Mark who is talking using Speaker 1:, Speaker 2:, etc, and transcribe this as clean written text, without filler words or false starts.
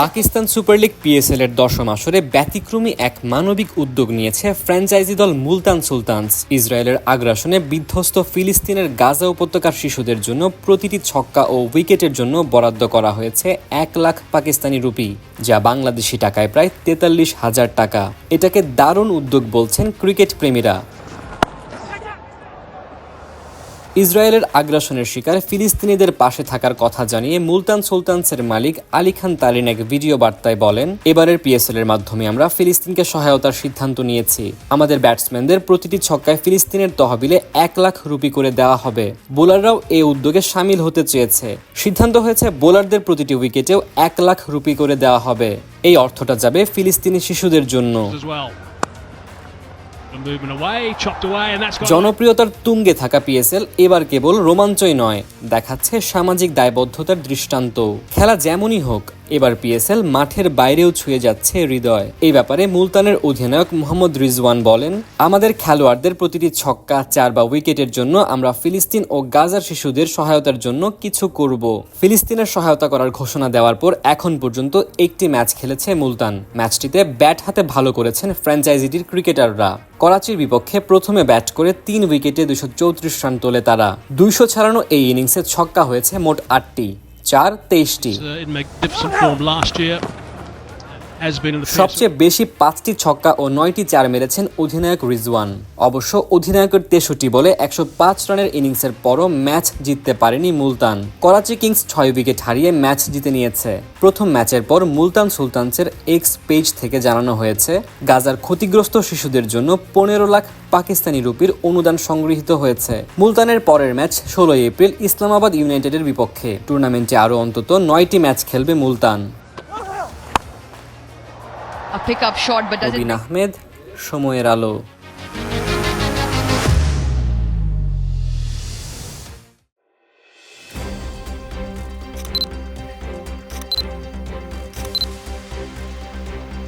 Speaker 1: Pakistan super league PSL এর 10ম আসরে ব্যতিক্রমী এক মানবিক উদ্যোগ নিয়েছে ফ্র্যাঞ্চাইজি দল মুলতান সুলতানস। ইসরায়েলের আগ্রাসনে বিধ্বস্ত ফিলিস্তিনের গাজা উপত্যকার শিশুদের জন্য প্রতিটি ছক্কা ও উইকেটের জন্য বরাদ্দ করা হয়েছে 1 লাখ পাকিস্তানি রুপি, যা বাংলাদেশি টাকায় প্রায় 43,000 টাকা। এটাকে দারুণ উদ্যোগ বলছেন ক্রিকেট প্রেমীরা। ইসরায়েলের আগ্রাসনের শিকার ফিলিস্তিনিদের পাশে থাকার কথা জানিয়ে মুলতান সুলতানসের মালিক আলী খান তারিন এক ভিডিও বার্তায় বলেন, এবারের পিএসএল এর মাধ্যমে আমরা ফিলিস্তিনকে সহায়তার সিদ্ধান্ত নিয়েছি। আমাদের ব্যাটসম্যানদের প্রতিটি ছক্কায় ফিলিস্তিনের তহবিলে 1 লাখ রুপি করে দেওয়া হবে। বোলাররাও এই উদ্যোগে সামিল হতে চেয়েছে। সিদ্ধান্ত হয়েছে বোলারদের প্রতিটি উইকেটেও 1 লাখ রুপি করে দেওয়া হবে। এই অর্থটা যাবে ফিলিস্তিনি শিশুদের জন্য। জনপ্রিয়তার তুঙ্গে থাকা পিএসএল এবার কেবল রোমাঞ্চই নয়, দেখাচ্ছে সামাজিক দায়বদ্ধতার দৃষ্টান্ত। খেলা যেমনই হোক, এবার পিএসএল মাঠের বাইরেও ছুঁয়ে যাচ্ছে হৃদয়। এই ব্যাপারে মুলতানের অধিনায়ক মোহাম্মদ রিজওয়ান বলেন, আমাদের খেলোয়াড়দের প্রতিটি ছক্কা, 4 বা উইকেটের জন্য আমরা ফিলিস্তিন ও গাজার শিশুদের সহায়তার জন্য কিছু করব। ফিলিস্তিনের সহায়তা করার ঘোষণা দেওয়ার পর এখন পর্যন্ত একটি ম্যাচ খেলেছে মুলতান। ম্যাচটিতে ব্যাট হাতে ভালো করেছেন ফ্র্যাঞ্চাইজিটির ক্রিকেটাররা। করাচির বিপক্ষে প্রথমে ব্যাট করে 3 উইকেটে 234 রান তোলে তারা। 200 ছাড়ানো এই ইনিংসে ছক্কা হয়েছে মোট 8টি, 4 23টি। সবচেয়ে বেশি 5টি ছক্কা ও 9টি 4 মেরেছেন অধিনায়ক রিজওয়ান। অবশ্য অধিনায়কের 63 বলে 105 রানের ইনিংসের পরও ম্যাচ জিততে পারেনি মুলতান। করাচি কিংস 6 উইকেট হারিয়ে ম্যাচ জিতে নিয়েছে। প্রথম ম্যাচের পর মুলতান সুলতানসের এক্স পেজ থেকে জানানো হয়েছে, গাজার ক্ষতিগ্রস্ত শিশুদের জন্য 15 লাখ পাকিস্তানি রুপির অনুদান সংগৃহীত হয়েছে। মুলতানের পরের ম্যাচ 16 এপ্রিল ইসলামাবাদ ইউনাইটেডের বিপক্ষে। টুর্নামেন্টে আরও অন্তত 9টি ম্যাচ খেলবে Multan.
Speaker 2: A pickup shot, but does it...
Speaker 1: Ahmed, সময়ের আলো।